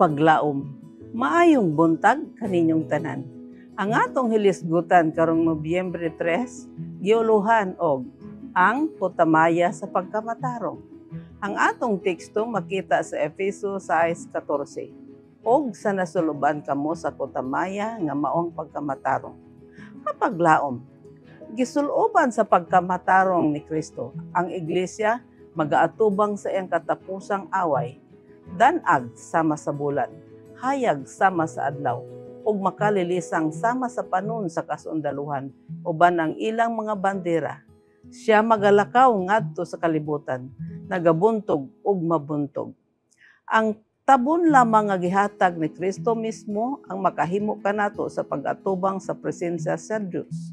Kapaglaom, maayong buntag kaninyong tanan. Ang atong hilisgutan karong Nobyembre 3, giuluhan og ang putamaya sa pagkamatarong. Ang atong teksto makita sa Efeso 6:14. Og sa nasuluban kamo sa putamaya nga maong pagkamatarong. Kapaglaom, gisuloban sa pagkamatarong ni Kristo, ang iglesia magaatubang sa iyang katapusang away, danag sama sa bulan, hayag sama sa adlaw, ug makalilisang sama sa panon sa kasundaluhan, uban ang ilang mga bandera. Siya magalakaw ngadto sa kalibutan, nagabuntog ug mabuntog. Ang tabon lamang nga gihatag ni Kristo mismo ang makahimo kanato sa pag-atubang sa presensya sa Dios.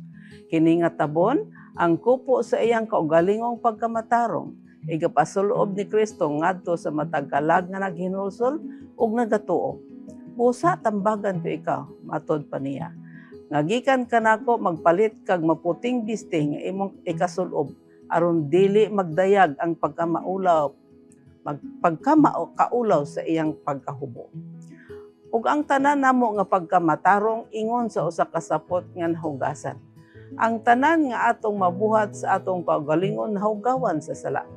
Kini nga tabon ang kupo sa iyang kaugalingong pagkamatarong, igapasulob ni Kristo ngadto sa matag kalag nga naghinulsol ug nagatuo. Busa tambagan ko ikaw, matod pa niya. Ngagikan kanako magpalit kag maputing biste nga imong ikasulob aron dili magdayag ang pagkamaulaw sa iyang pagkahubo. Ug ang tanan namo nga pagkamatarong ingon sa usa ka sapot nga nahugasan. Ang tanan nga atong mabuhat sa atong kaugalingon nahugawan sa sala.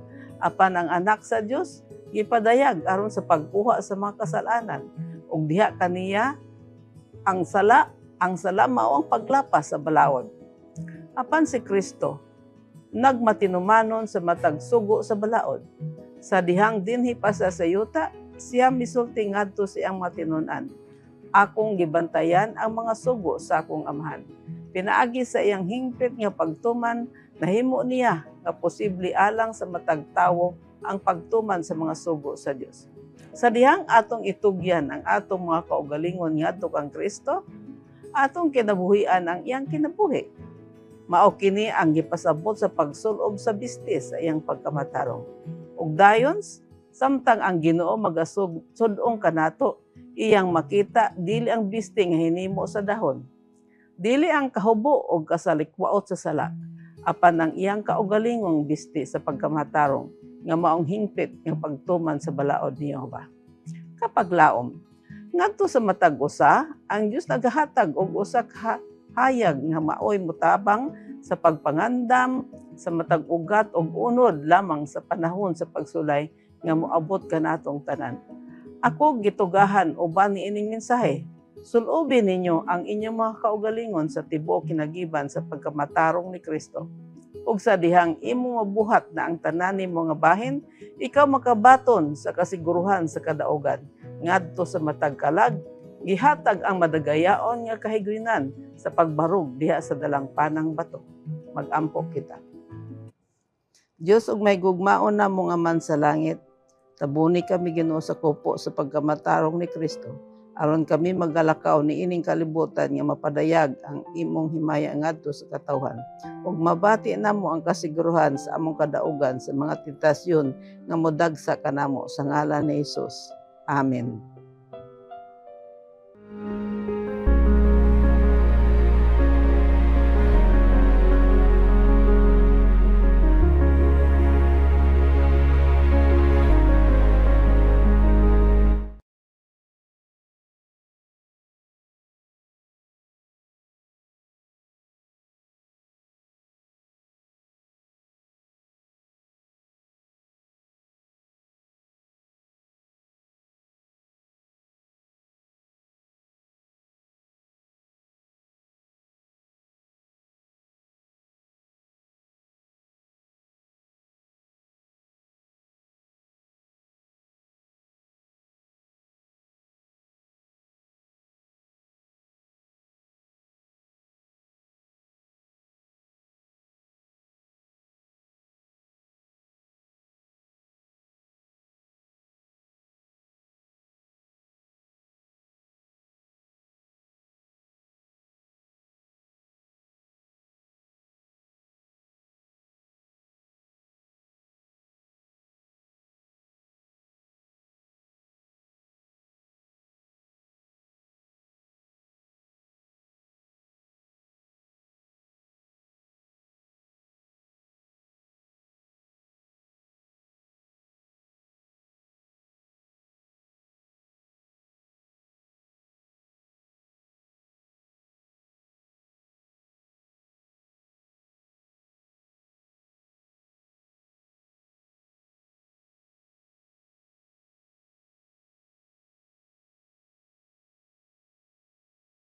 Apan ang anak sa Dios gipadayag aron sa pagkuha sa mga kasalanan. Ug diha kaniya ang sala mao ang paglapas sa balaod. Apan si Kristo nagmatinumanon sa matag sugo sa balaod. Sa dihang dinhi pa sa sayuta, siya misulti ngadto sa iyang matinunan. Akong gibantayan ang mga sugo sa akong amahan. Pinaagi sa iyang hingpit nga pagtuman, nahimo niya nga posible alang sa matag tawo ang pagtuman sa mga sugo sa Dios. Sa dihang atong itugyan ang atong mga kaugalingon ngadto kang Kristo, atong kinabuhian ang iyang kinabuhi. Mao kini ang gipasabot sa pagsulob sa bistis sa iyang pagkamatarong. Ug dayon, samtang ang Ginoo magasud-sudong kanato, iyang makita dili ang biste nga hinimo sa dahon. Dili ang kahubo o kasalikwaot sa sala, apan ang iyang kaugalingong biste sa pagkamatarong nga maong hingpit nga pagtuman sa balaod ni Jehova. Kapaglaom, ngadto sa matag usa, ang Dios nagahatag og usa ka hayag nga maoy mutabang sa pagpangandam sa matag ugat og unod lamang sa panahon sa pagsulay nga moabot kanatong tanan. Ako gitugahan uban ni ining mensahe. Sulobin ninyo ang inyong mga kaugalingon sa tibuok kinagiban sa pagkamatarong ni Kristo. Ug sa dihang imo mabuhat na ang tanan nimo nga bahin, ikaw makabaton sa kasiguruhan sa kadaugan. Ngadto sa matag kalag, gihatag ang madagayaon nga kahigwinan sa pagbarog diha sa dalang panang bato. Mag-ampo kita. Dios ug may gugmaon na mo nga man sa langit, tabuni kami Ginoo sa kupo sa pagkamatarong ni Kristo, aron kami magalakaw ni ining kalibutan nga mapadayag ang imong himaya ngadto sa katawhan. Ug mabati namo ang kasiguruhan sa among kadaugan sa mga tentasyon nga modagsa kanamo sa ngalan ni Hesus. Amen.